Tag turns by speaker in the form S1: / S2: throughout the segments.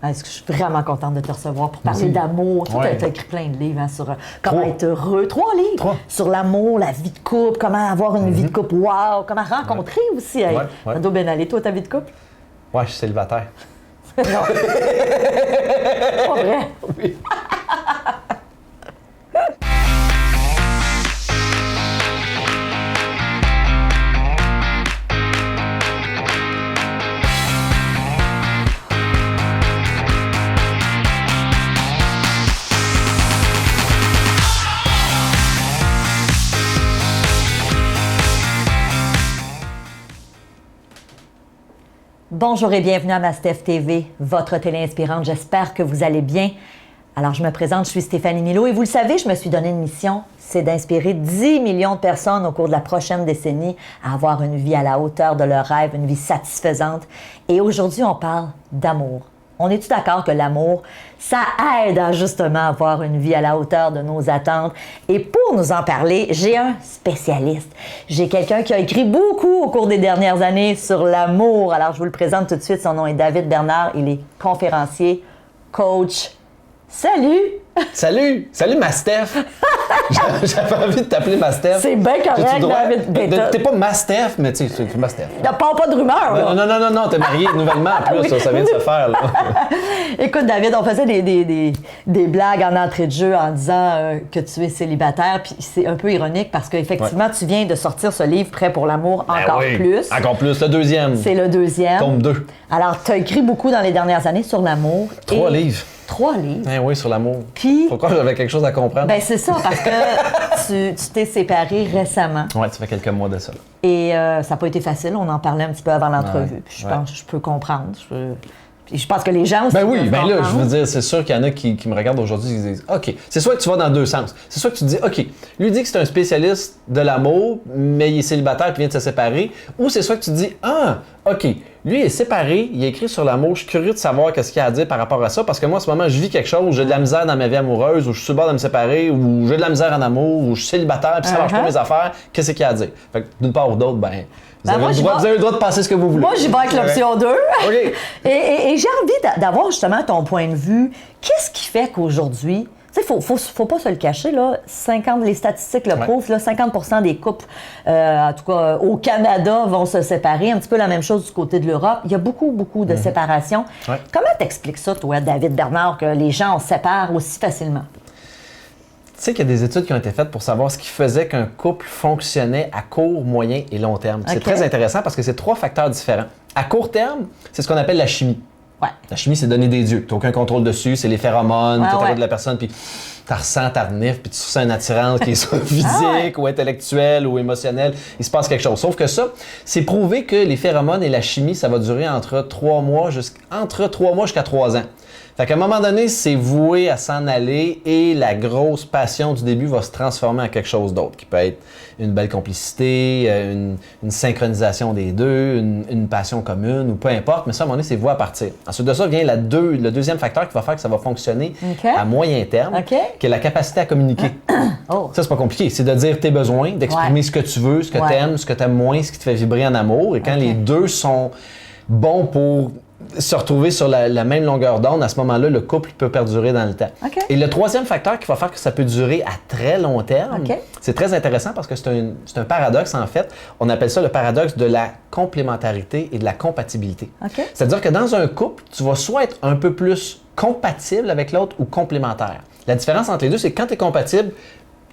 S1: Je suis vraiment contente de te recevoir pour parler d'amour. Tu as écrit plein de livres sur comment être heureux. 3 livres.
S2: 3.
S1: Sur l'amour, la vie de couple, comment avoir une vie de couple. Wow! Comment rencontrer aussi. Ado Ben Ali, toi, ta vie de couple?
S2: Ouais, je suis célibataire.
S1: Non. Pas vrai?
S2: Oui.
S1: Bonjour et bienvenue à Mastef TV, votre télé inspirante. J'espère que vous allez bien. Alors, je me présente, je suis Stéphanie Milot et vous le savez, je me suis donné une mission, c'est d'inspirer 10 millions de personnes au cours de la prochaine décennie à avoir une vie à la hauteur de leurs rêves, une vie satisfaisante. Et aujourd'hui, on parle d'amour. On est-tu d'accord que l'amour, ça aide à justement avoir une vie à la hauteur de nos attentes? Et pour nous en parler, j'ai un spécialiste. J'ai quelqu'un qui a écrit beaucoup au cours des dernières années sur l'amour. Alors, je vous le présente tout de suite. Son nom est David Bernard. Il est conférencier, coach. Salut!
S2: Salut! Salut, Mastef! J'avais envie de t'appeler Mastef.
S1: C'est bien correct, David.
S2: T'es pas Mastef, mais tu sais, c'est Mastef.
S1: T'as pas de rumeur, là.
S2: Non, t'es marié nouvellement, en plus,
S1: oui,
S2: ça vient de se faire, là.
S1: Écoute, David, on faisait des blagues en entrée de jeu en disant que tu es célibataire, puis c'est un peu ironique parce qu'effectivement, tu viens de sortir ce livre, Prêt pour l'amour, encore plus.
S2: Encore plus, le deuxième.
S1: C'est le deuxième.
S2: Tome 2.
S1: Alors, tu as écrit beaucoup dans les dernières années sur l'amour.
S2: 3 livres.
S1: 3 livres.
S2: Oui, sur l'amour.
S1: Puis,
S2: pourquoi j'avais quelque chose à comprendre?
S1: Ben c'est ça, parce que tu t'es séparé récemment.
S2: Oui, ça fait quelques mois de ça.
S1: Et ça n'a pas été facile. On en parlait un petit peu avant l'entrevue. Puis je pense que je peux comprendre. Puis je pense que les gens aussi.
S2: Ben oui, ben là, je veux dire, c'est sûr qu'il y en a qui me regardent aujourd'hui et qui disent OK, c'est soit que tu vas dans 2 sens. C'est soit que tu te dis OK, lui dit que c'est un spécialiste de l'amour, mais il est célibataire et vient de se séparer. Ou c'est soit que tu te dis OK, lui est séparé, il a écrit sur l'amour, je suis curieux de savoir qu'est-ce qu'il a à dire par rapport à ça, parce que moi, en ce moment, je vis quelque chose, j'ai de la misère dans ma vie amoureuse, ou je suis sur le bord de me séparer, ou j'ai de la misère en amour, ou je suis célibataire, puis ça marche pas mes affaires, qu'est-ce qu'il y a à dire? Fait que d'une part ou d'autre, vous avez le droit de passer ce que vous voulez.
S1: Moi, j'y vais avec l'option 2.
S2: OK.
S1: Et j'ai envie d'avoir justement ton point de vue. Qu'est-ce qui fait qu'aujourd'hui, tu sais, faut pas se le cacher, là, les statistiques le prouvent, là, 50% des couples, en tout cas au Canada, vont se séparer. Un petit peu la même chose du côté de l'Europe. Il y a beaucoup de séparations. Ouais. Comment t'expliques ça, toi, David Bernard, que les gens se séparent aussi facilement?
S2: Tu sais qu'il y a des études qui ont été faites pour savoir ce qui faisait qu'un couple fonctionnait à court, moyen et long terme. C'est très intéressant parce que c'est 3 facteurs différents. À court terme, c'est ce qu'on appelle la chimie.
S1: Ouais.
S2: La chimie, c'est donner des yeux. Tu n'as aucun contrôle dessus, c'est les phéromones, tu es de la personne, puis tu ressens, tu renifles, puis tu sens une attirance qui est soit physique ou intellectuelle ou émotionnelle. Il se passe quelque chose. Sauf que ça, c'est prouvé que les phéromones et la chimie, ça va durer entre 3 mois jusqu'à 3 ans. Fait qu'à un moment donné, c'est voué à s'en aller et la grosse passion du début va se transformer en quelque chose d'autre, qui peut être une belle complicité, une synchronisation des deux, une passion commune ou peu importe, mais ça, à un moment donné, c'est voué à partir. Ensuite de ça vient le deuxième facteur qui va faire que ça va fonctionner à moyen terme, qui est la capacité à communiquer. Ça, c'est pas compliqué. C'est de dire tes besoins, d'exprimer ce que tu veux, ce que tu aimes, ce que tu aimes moins, ce qui te fait vibrer en amour. Et quand les deux sont bons pour se retrouver sur la même longueur d'onde, à ce moment-là, le couple peut perdurer dans le temps. Et le troisième facteur qui va faire que ça peut durer à très long terme, c'est très intéressant parce que c'est un paradoxe, en fait. On appelle ça le paradoxe de la complémentarité et de la compatibilité. C'est-à-dire que dans un couple, tu vas soit être un peu plus compatible avec l'autre ou complémentaire. La différence entre les deux, c'est que quand tu es compatible,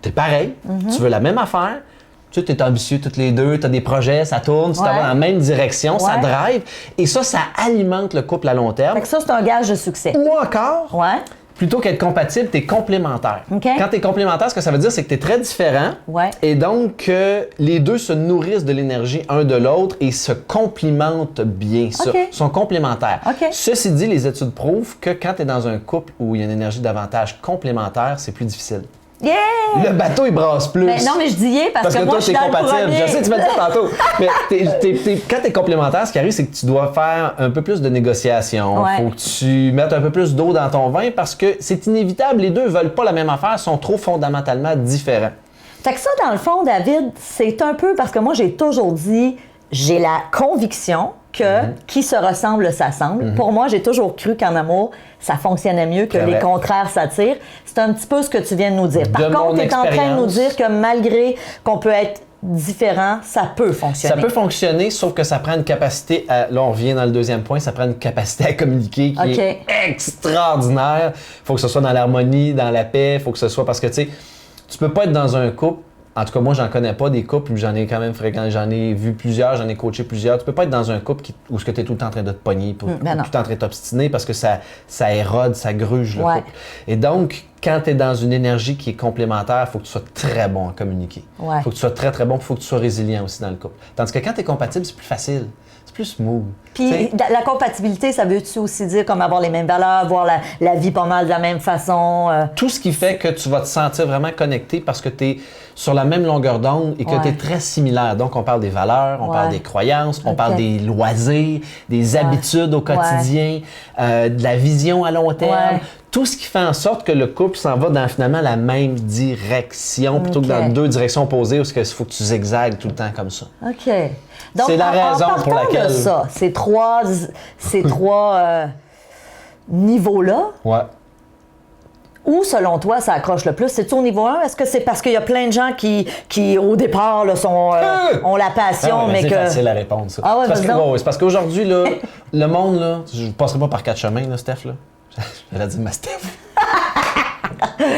S2: tu es pareil, tu veux la même affaire, tu es ambitieux toutes les deux, tu as des projets, ça tourne, tu t'en vas dans la même direction, ça drive. Et ça alimente le couple à long terme.
S1: Fait que ça, c'est un gage de succès.
S2: Ou encore, plutôt qu'être compatible, tu es complémentaire. Quand tu es complémentaire, ce que ça veut dire, c'est que tu es très différent. Et donc, les deux se nourrissent de l'énergie un de l'autre et se complimentent bien. Sont complémentaires. Ceci dit, les études prouvent que quand tu es dans un couple où il y a une énergie davantage complémentaire, c'est plus difficile.
S1: Yeah!
S2: Le bateau, il brasse plus.
S1: Mais non, mais je dis parce que moi,
S2: toi,
S1: je suis
S2: t'es
S1: dans
S2: compatible.
S1: Le premier.
S2: Je sais, tu vas le dire tantôt. Mais quand t'es complémentaire, ce qui arrive, c'est que tu dois faire un peu plus de négociation. Faut que tu mettes un peu plus d'eau dans ton vin parce que c'est inévitable. Les deux veulent pas la même affaire, sont trop fondamentalement différents.
S1: Fait que ça, dans le fond, David, c'est un peu parce que moi, j'ai toujours dit, j'ai la conviction que qui se ressemble s'assemble. Pour moi, j'ai toujours cru qu'en amour, ça fonctionnait mieux, que les contraires s'attirent. C'est un petit peu ce que tu viens de nous dire. Par contre, tu es en train de nous dire que malgré qu'on peut être différent, ça peut fonctionner.
S2: Ça peut fonctionner, sauf que ça prend une capacité à... Là, on revient dans le deuxième point, ça prend une capacité à communiquer qui est extraordinaire. Il faut que ce soit dans l'harmonie, dans la paix, il faut que ce soit... Parce que, tu sais, tu peux pas être dans un couple. En tout cas, moi, j'en connais pas des couples, j'en ai quand même fréquent, j'en ai vu plusieurs, j'en ai coaché plusieurs. Tu peux pas être dans un couple où tu es tout le temps en train de te pogner, tout le temps en train de t'obstiner parce que ça érode, ça gruge le couple. Et donc, quand tu es dans une énergie qui est complémentaire, il faut que tu sois très bon à communiquer. Il faut que tu sois très, très bon, il faut que tu sois résilient aussi dans le couple. Tandis que quand tu es compatible, c'est plus facile. C'est plus smooth.
S1: Puis la compatibilité, ça veut-tu aussi dire comme avoir les mêmes valeurs, voir la vie pas mal de la même façon?
S2: Tout ce qui fait que tu vas te sentir vraiment connecté parce que tu es sur la même longueur d'onde et que tu es très similaire. Donc, on parle des valeurs, on parle des croyances, on parle des loisirs, des habitudes au quotidien, de la vision à long terme. Tout ce qui fait en sorte que le couple s'en va dans finalement la même direction plutôt que dans deux directions opposées où il faut que tu zigzagues tout le temps comme ça.
S1: OK. Donc,
S2: c'est la raison pour laquelle...
S1: de ça, ces trois niveaux-là, où, selon toi, ça accroche le plus? C'est-tu au niveau 1? Est-ce que c'est parce qu'il y a plein de gens qui au départ, là, ont la passion, mais
S2: c'est
S1: que...
S2: C'est facile à répondre, ça.
S1: Ah ouais,
S2: c'est parce qu'aujourd'hui, là, le monde, là, je ne passerai pas par quatre chemins, là, Steph, là. J'allais dire ma Steph.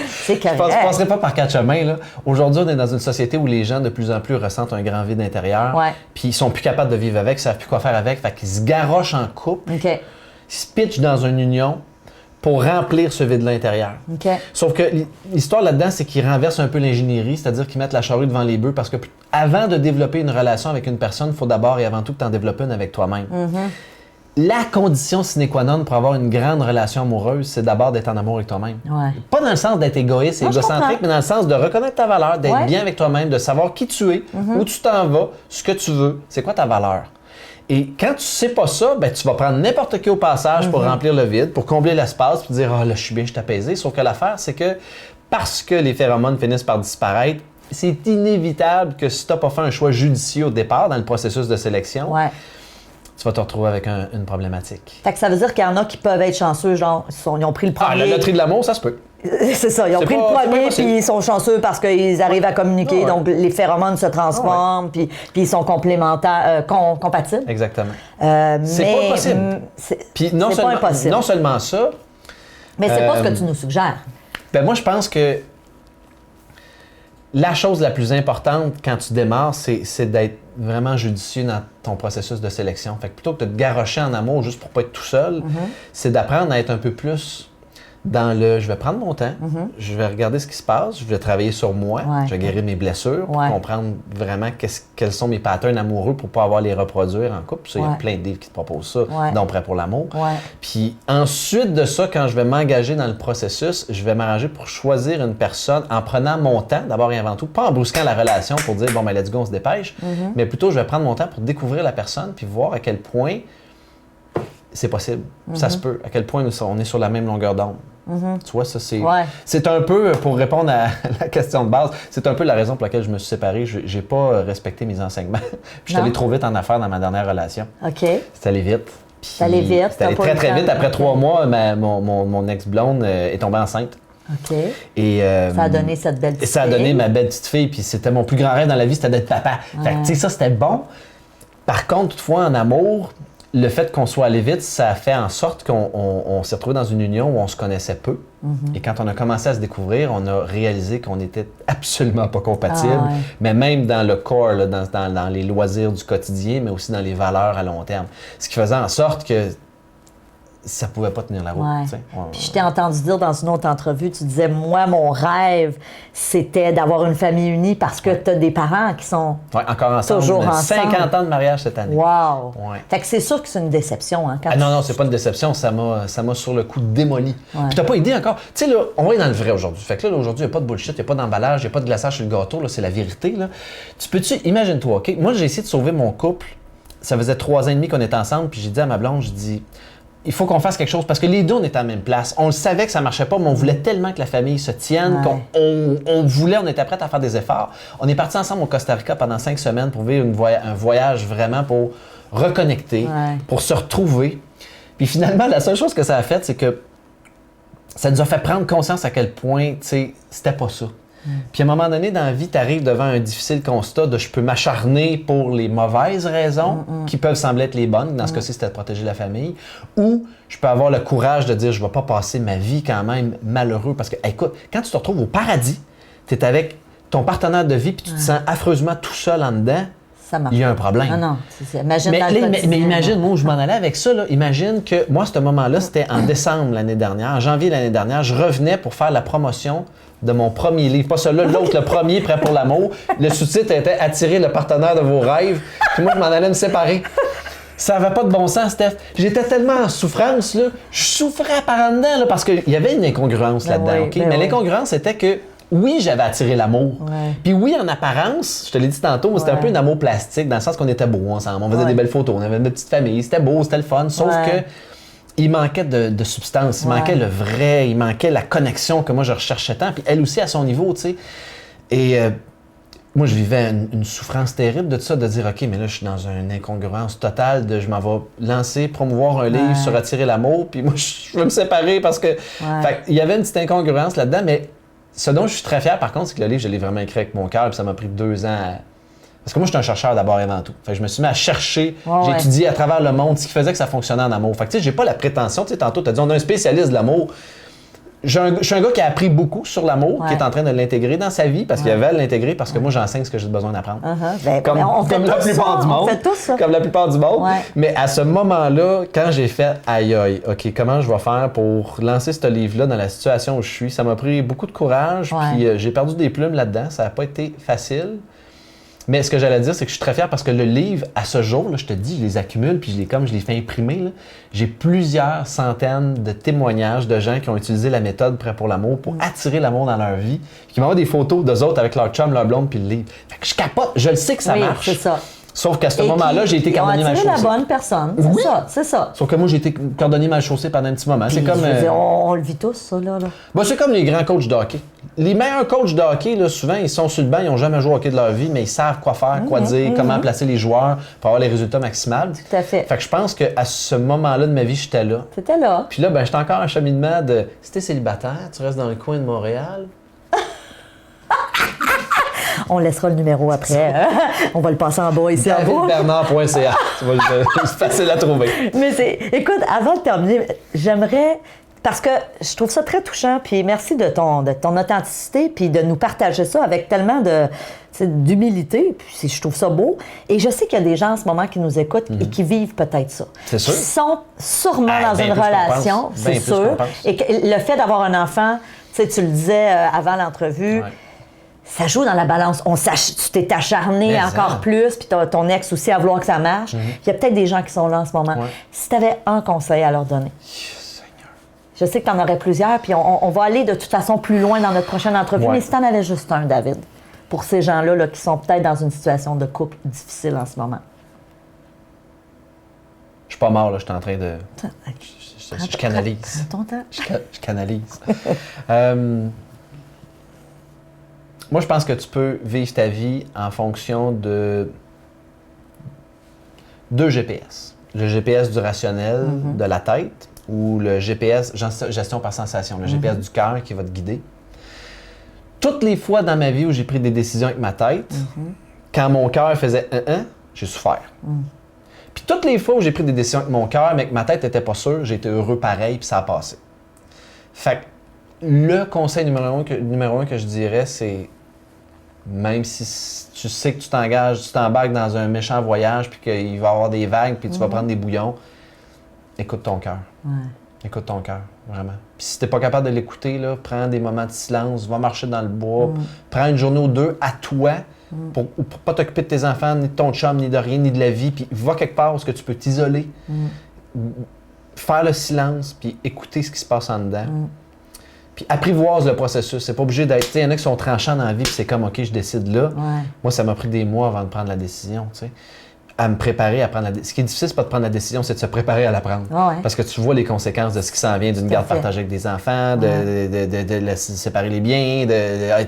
S1: C'est correct.
S2: Je ne passerai pas par quatre chemins, là. Aujourd'hui, on est dans une société où les gens, de plus en plus, ressentent un grand vide intérieur. Puis ils sont plus capables de vivre avec, ils ne savent plus quoi faire avec. Fait qu'ils se garochent en couple. Ils se pitchent dans une union pour remplir ce vide-là intérieur. Sauf que l'histoire là-dedans, c'est qu'ils renversent un peu l'ingénierie, c'est-à-dire qu'ils mettent la charrue devant les bœufs parce que avant de développer une relation avec une personne, il faut d'abord et avant tout que tu en développes une avec toi-même. La condition sine qua non pour avoir une grande relation amoureuse, c'est d'abord d'être en amour avec toi-même. Pas dans le sens d'être égoïste et égocentrique, mais dans le sens de reconnaître ta valeur, d'être bien avec toi-même, de savoir qui tu es, où tu t'en vas, ce que tu veux, c'est quoi ta valeur. Et quand tu sais pas ça, ben, tu vas prendre n'importe qui au passage pour remplir le vide, pour combler l'espace, puis dire « Ah, là, je suis bien, je suis apaisé ». Sauf que l'affaire, c'est que parce que les phéromones finissent par disparaître, c'est inévitable que si tu n'as pas fait un choix judicieux au départ dans le processus de sélection, tu vas te retrouver avec une problématique.
S1: Fait que ça veut dire qu'il y en a qui peuvent être chanceux, genre, ils ont pris le premier.
S2: Ah, la loterie de l'amour, ça se peut.
S1: C'est ça, ils ont pris le premier, puis ils sont chanceux parce qu'ils arrivent à communiquer, donc les phéromones se transforment, puis ils sont complémentaires, compatibles.
S2: Exactement.
S1: C'est
S2: pas impossible. Puis non seulement ça...
S1: Mais c'est pas ce que tu nous suggères.
S2: Ben moi, je pense que la chose la plus importante quand tu démarres, c'est d'être vraiment judicieux dans ton processus de sélection. Fait que plutôt que de te garrocher en amour juste pour pas être tout seul, c'est d'apprendre à être un peu plus dans le « je vais prendre mon temps, je vais regarder ce qui se passe, je vais travailler sur moi, je vais guérir mes blessures, pour comprendre vraiment quels sont mes patterns amoureux pour pas avoir les reproduire en couple. Il y a plein de livres qui te proposent ça, dont Prêt pour l'amour. Puis ensuite de ça, quand je vais m'engager dans le processus, je vais m'arranger pour choisir une personne en prenant mon temps, d'abord et avant tout, pas en brusquant la relation pour dire « bon, ben let's go, on se dépêche mais plutôt je vais prendre mon temps pour découvrir la personne puis voir à quel point c'est possible, ça se peut, à quel point on est sur la même longueur d'onde. Tu vois, ça, c'est un peu, pour répondre à la question de base, c'est un peu la raison pour laquelle je me suis séparé. Je n'ai pas respecté mes enseignements. Je suis allé trop vite en affaires dans ma dernière relation. C'est allé vite. C'est allé très, très vite. Après 3 mois, mon ex-blonde est tombée enceinte. Et,
S1: ça a donné cette belle petite fille.
S2: Ça a donné ma belle petite fille. Puis c'était mon plus grand rêve dans la vie, c'était d'être papa. Fait que, tu sais, ça, c'était bon. Par contre, toutefois, en amour, le fait qu'on soit allé vite, ça a fait en sorte qu'on s'est retrouvé dans une union où on se connaissait peu. Et quand on a commencé à se découvrir, on a réalisé qu'on n'était absolument pas compatibles, mais même dans le corps, là, dans les loisirs du quotidien, mais aussi dans les valeurs à long terme. Ce qui faisait en sorte que ça pouvait pas tenir la route.
S1: Puis je t'ai entendu dire dans une autre entrevue, tu disais, moi, mon rêve, c'était d'avoir une famille unie parce que tu as des parents qui sont
S2: encore ensemble.
S1: Toujours ensemble.
S2: 50 ans de mariage cette année.
S1: Wow! Fait que c'est sûr que c'est une déception. Hein, quand
S2: non, c'est pas une déception. Ça m'a sur le coup démoli. Puis t'as pas idée encore. Tu sais, là, on va aller dans le vrai aujourd'hui. Fait que là, aujourd'hui, il n'y a pas de bullshit, il n'y a pas d'emballage, il n'y a pas de glaçage sur le gâteau. Là, c'est la vérité. Là. Imagine-toi, OK? Moi, j'ai essayé de sauver mon couple. Ça faisait 3 ans et demi qu'on était ensemble. Puis j'ai dit à ma blonde, il faut qu'on fasse quelque chose parce que les deux, on était à la même place. On le savait que ça marchait pas, mais on voulait tellement que la famille se tienne on était prêts à faire des efforts. On est partis ensemble au Costa Rica pendant 5 semaines pour vivre un voyage vraiment pour reconnecter, pour se retrouver. Puis finalement, la seule chose que ça a fait, c'est que ça nous a fait prendre conscience à quel point, tu sais, c'était pas ça. Puis à un moment donné, dans la vie, tu arrives devant un difficile constat de je peux m'acharner pour les mauvaises raisons qui peuvent sembler être les bonnes. Dans ce cas-ci, c'était de protéger la famille. Ou je peux avoir le courage de dire je ne vais pas passer ma vie quand même malheureux. Parce que, écoute, quand tu te retrouves au paradis, tu es avec ton partenaire de vie puis tu te sens affreusement tout seul en dedans, il y a un problème.
S1: Non, imagine
S2: mais imagine, moi, où je m'en allais avec ça, là, imagine que moi, ce moment-là, c'était en décembre l'année dernière, en janvier l'année dernière, je revenais pour faire la promotion de mon premier livre. Pas celui-là, l'autre, le premier, Prêt pour l'amour. Le sous-titre était « Attirer le partenaire de vos rêves ». Puis moi, je m'en allais me séparer. Ça n'avait pas de bon sens, Steph. J'étais tellement en souffrance, là. Je souffrais par en dedans, là, parce qu'il y avait une incongruence là-dedans. OK? Mais l'incongruence était que, oui, j'avais attiré l'amour. Puis oui, en apparence, je te l'ai dit tantôt, c'était un peu un amour plastique, dans le sens qu'on était beaux ensemble. On faisait des belles photos, on avait une petite famille, c'était beau, c'était le fun. Sauf que il manquait de substance, il manquait le vrai, il manquait la connexion que moi je recherchais tant. Puis elle aussi à son niveau, tu sais. Et moi, je vivais une souffrance terrible de ça, de dire, OK, mais là, je suis dans une incongruence totale de je m'en vais lancer, promouvoir un livre sur attirer l'amour, puis moi, je veux me séparer parce que... Fait il y avait une petite incongruence là-dedans, mais ce dont je suis très fier, par contre, c'est que le livre, je l'ai vraiment écrit avec mon cœur, puis ça m'a pris 2 ans à... Parce que moi, je suis un chercheur d'abord et avant tout. Fait que je me suis mis à chercher, j'ai étudié à travers le monde ce qui faisait que ça fonctionnait en amour. Fait que tu sais, j'ai pas la prétention, tu sais, tantôt, tu as dit, on a un spécialiste de l'amour. Je suis un gars qui a appris beaucoup sur l'amour, qui est en train de l'intégrer dans sa vie, parce qu'il avait à l'intégrer, parce que moi, j'enseigne ce que j'ai besoin d'apprendre. Comme la plupart du monde.
S1: On fait tout ça.
S2: Comme la plupart du monde. Mais à ce moment-là, quand j'ai fait aïe aïe, OK, comment je vais faire pour lancer ce livre-là dans la situation où je suis, ça m'a pris beaucoup de courage, puis j'ai perdu des plumes là-dedans. Ça n'a pas été facile. Mais ce que j'allais dire, c'est que je suis très fier parce que le livre, à ce jour, là, je te dis, je les accumule, puis je les fais imprimer. Là, j'ai plusieurs centaines de témoignages de gens qui ont utilisé la méthode Prêt pour l'amour pour attirer l'amour dans leur vie, qui m'envoient des photos d'eux autres avec leur chum, leur blonde, puis le livre. Fait que je capote, je le sais que ça marche.
S1: C'est ça.
S2: Sauf qu'à ce moment-là, j'ai été cordonnier mal chaussé.
S1: la bonne personne, c'est ça.
S2: Sauf que moi, j'ai été cordonnier mal chaussé pendant un petit moment. C'est comme...
S1: on le vit tous, ça, là.
S2: Bon, c'est comme les grands coachs de hockey. Les meilleurs coachs de hockey, là, souvent, ils sont sur le banc, ils n'ont jamais joué au hockey de leur vie, mais ils savent quoi faire, quoi dire, comment placer les joueurs pour avoir les résultats maximales.
S1: Tout à fait.
S2: Fait que je pense qu'à ce moment-là de ma vie, j'étais là.
S1: T'étais là.
S2: Puis là, j'étais encore en cheminement de... Si t'es célibataire, tu restes dans le coin de Montréal...
S1: On laissera le numéro après. On va le passer en bas ici en bas.
S2: davidbernard.ca. C'est facile à trouver.
S1: Mais écoute, avant de terminer, j'aimerais... Parce que je trouve ça très touchant, puis merci de ton authenticité, puis de nous partager ça avec tellement d'humilité, puis je trouve ça beau. Et je sais qu'il y a des gens en ce moment qui nous écoutent et qui vivent peut-être ça.
S2: C'est sûr.
S1: Qui sont sûrement dans une relation, c'est sûr. Et que le fait d'avoir un enfant, tu le disais avant l'entrevue, ça joue dans la balance. Tu t'es acharné encore plus, puis ton ex aussi à vouloir que ça marche. Il y a peut-être des gens qui sont là en ce moment. Si tu avais un conseil à leur donner. Je sais que tu en aurais plusieurs, puis on va aller de toute façon plus loin dans notre prochaine entrevue, mais si tu en avais juste un, David, pour ces gens-là là, qui sont peut-être dans une situation de couple difficile en ce moment.
S2: Je suis pas mort, là, je suis en train de... Je canalise.
S1: Ton temps.
S2: Je canalise. Moi, je pense que tu peux vivre ta vie en fonction de 2 GPS. Le GPS du rationnel, de la tête, ou le GPS, gestion par sensation, le GPS du cœur qui va te guider. Toutes les fois dans ma vie où j'ai pris des décisions avec ma tête, quand mon cœur faisait j'ai souffert. Puis toutes les fois où j'ai pris des décisions avec mon cœur, mais que ma tête n'était pas sûre, j'ai été heureux pareil, puis ça a passé. Fait que le conseil numéro un que je dirais, c'est même si tu sais que tu t'embarques dans un méchant voyage, puis qu'il va y avoir des vagues, puis tu vas prendre des bouillons, écoute ton cœur. Écoute ton cœur, vraiment. Puis si t'es pas capable de l'écouter, là, prends des moments de silence, va marcher dans le bois, prends une journée ou 2 à toi, pour pas t'occuper de tes enfants, ni de ton chum, ni de rien, ni de la vie, puis va quelque part où tu peux t'isoler, faire le silence, puis écouter ce qui se passe en dedans. Puis apprivoise le processus. C'est pas obligé d'être... Il y en a qui sont tranchants dans la vie, puis c'est comme, OK, je décide là. Moi, ça m'a pris des mois avant de prendre la décision, tu sais. à me préparer à prendre la décision. Ce qui est difficile, c'est pas de prendre la décision, c'est de se préparer à la prendre.
S1: Ah ouais.
S2: Parce que tu vois les conséquences de ce qui s'en vient, d'une garde partagée avec des enfants, de séparer les biens,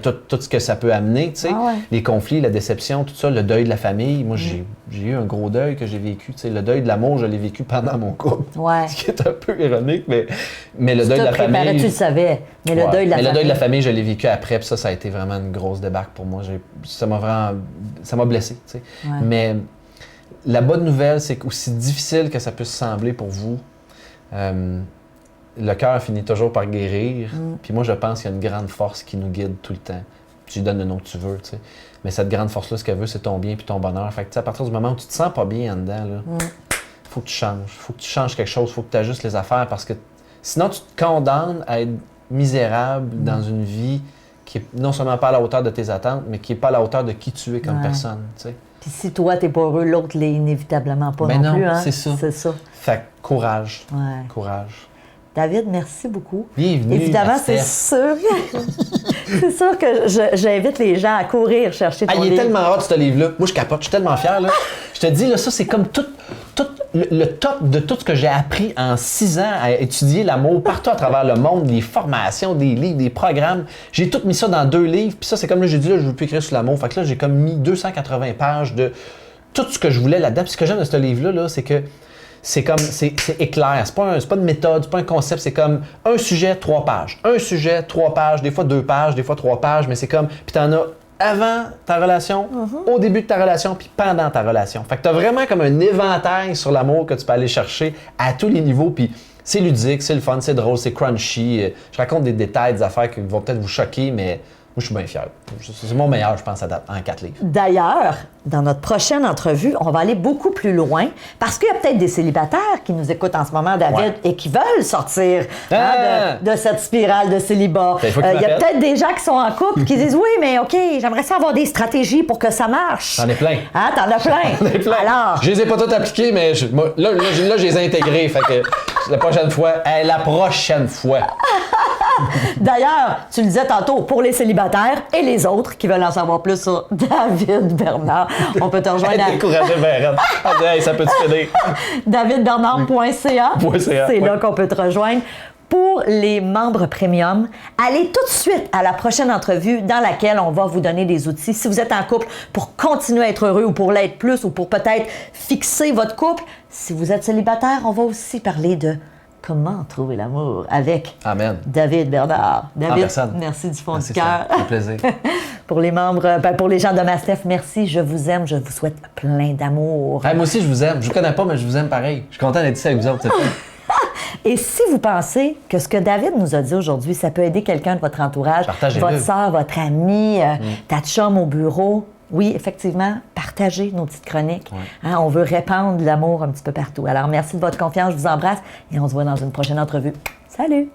S2: tout ce que ça peut amener, tu sais.
S1: Ah ouais.
S2: Les conflits, la déception, tout ça, le deuil de la famille. Moi, j'ai eu un gros deuil que j'ai vécu. Tu sais, le deuil de l'amour, je l'ai vécu pendant mon couple.
S1: Ouais.
S2: Ce qui est un peu ironique, mais le deuil de la famille...
S1: Tu le savais, mais le deuil de la famille...
S2: le deuil de la famille, je l'ai vécu après, puis ça a été vraiment une grosse débarque pour moi. Ça m'a blessé, tu sais.
S1: Ouais.
S2: Mais la bonne nouvelle, c'est qu'aussi difficile que ça puisse sembler pour vous, le cœur finit toujours par guérir. Puis moi, je pense qu'il y a une grande force qui nous guide tout le temps. Tu lui donnes le nom que tu veux, tu sais. Mais cette grande force-là, ce qu'elle veut, c'est ton bien puis ton bonheur. Fait que, tu sais, à partir du moment où tu te sens pas bien en dedans, là, faut que tu changes. Faut que tu changes quelque chose. Faut que tu ajustes les affaires parce que sinon, tu te condamnes à être misérable dans une vie qui est non seulement pas à la hauteur de tes attentes, mais qui n'est pas à la hauteur de qui tu es comme personne, tu sais.
S1: Puis si toi, t'es pas heureux, l'autre l'est inévitablement pas non plus. Hein?
S2: C'est ça.
S1: C'est ça.
S2: Fait que courage.
S1: Ouais.
S2: Courage.
S1: David, merci beaucoup.
S2: Bienvenue.
S1: Évidemment, c'est sûr. C'est sûr que j'invite les gens à courir chercher ton livre.
S2: Il est tellement hot, ce livre-là. Moi, je capote. Je suis tellement fier, là. Je te dis, là, ça, c'est comme tout le top de tout ce que j'ai appris en 6 ans à étudier l'amour partout à travers le monde, des formations, des livres, des programmes. J'ai tout mis ça dans 2 livres. Puis ça, c'est comme là, j'ai dit, là, je veux plus écrire sur l'amour. Fait que là, j'ai comme mis 280 pages de tout ce que je voulais là-dedans. Puis ce que j'aime de ce livre-là, là, c'est que c'est éclair. C'est pas une méthode, c'est pas un concept. C'est comme un sujet, 3 pages. Un sujet, 3 pages, des fois 2 pages, des fois 3 pages. Mais c'est comme, puis t'en as avant ta relation, au début de ta relation, puis pendant ta relation. Fait que t'as vraiment comme un éventail sur l'amour que tu peux aller chercher à tous les niveaux. Puis c'est ludique, c'est le fun, c'est drôle, c'est crunchy. Je raconte des détails, des affaires qui vont peut-être vous choquer, mais moi, je suis bien fier. C'est mon meilleur, je pense, à date, en 4 livres.
S1: D'ailleurs, dans notre prochaine entrevue, on va aller beaucoup plus loin parce qu'il y a peut-être des célibataires qui nous écoutent en ce moment, David, et qui veulent sortir de cette spirale de célibat. Il y a peut-être des gens qui sont en couple qui disent « Oui, mais OK, j'aimerais ça avoir des stratégies pour que ça marche. »
S2: J'en ai plein.
S1: Hein, t'en as plein.
S2: J'en ai plein.
S1: Alors...
S2: Je les ai pas toutes appliquées, mais là, je les ai intégrées. Fait que la prochaine fois...
S1: D'ailleurs, tu le disais tantôt, pour les célibataires et les autres qui veulent en savoir plus sur David Bernard, on peut te rejoindre à...
S2: Décourager Bernard. Hey, ça peut te filer.
S1: davidbernard.ca. C'est là qu'on peut te rejoindre. Pour les membres premium, allez tout de suite à la prochaine entrevue dans laquelle on va vous donner des outils. Si vous êtes en couple, pour continuer à être heureux ou pour l'être plus ou pour peut-être fixer votre couple. Si vous êtes célibataire, on va aussi parler de comment trouver l'amour avec David Bernard. David, merci du fond du cœur.
S2: Ça fait plaisir.
S1: Pour les membres, pour les gens de Mastef, merci, je vous aime, je vous souhaite plein d'amour.
S2: Moi aussi, je vous aime. Je vous connais pas, mais je vous aime pareil. Je suis content d'être ici avec vous autres.
S1: Et si vous pensez que ce que David nous a dit aujourd'hui, ça peut aider quelqu'un de votre entourage, votre soeur, votre ami, ta chum au bureau, oui, effectivement, partagez nos petites chroniques. Ouais. On veut répandre l'amour un petit peu partout. Alors, merci de votre confiance, je vous embrasse et on se voit dans une prochaine entrevue. Salut!